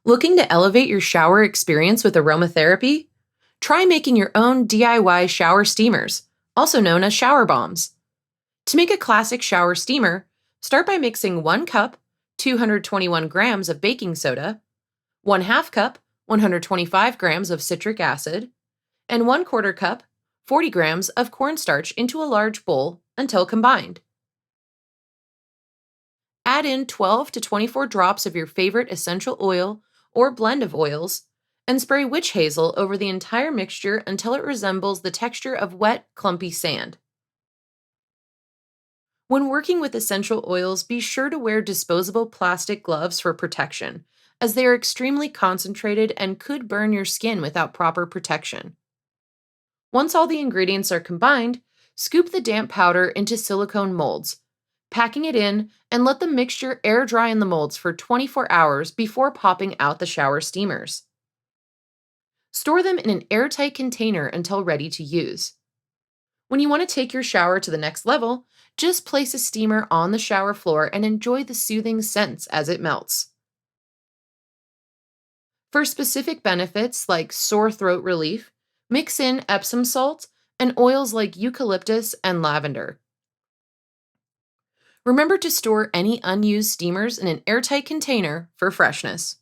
Looking to elevate your shower experience with aromatherapy? Try making your own DIY shower steamers, also known as shower bombs. To make a classic shower steamer, start by mixing 1 cup, 221 grams of baking soda, 1/2 cup, 125 grams of citric acid, and 1/4 cup, 40 grams of cornstarch into a large bowl until combined. Add in 12 to 24 drops of your favorite essential oil or blend of oils, and spray witch hazel over the entire mixture until it resembles the texture of wet, clumpy sand. When working with essential oils, be sure to wear disposable plastic gloves for protection, as they are extremely concentrated and could burn your skin without proper protection. Once all the ingredients are combined, scoop the damp powder into silicone molds, packing it in, and let the mixture air dry in the molds for 24 hours before popping out the shower steamers. Store them in an airtight container until ready to use. When you want to take your shower to the next level, just place a steamer on the shower floor and enjoy the soothing scents as it melts. For specific benefits like sore throat relief, mix in Epsom salt and oils like eucalyptus and lavender. Remember to store any unused steamers in an airtight container for freshness.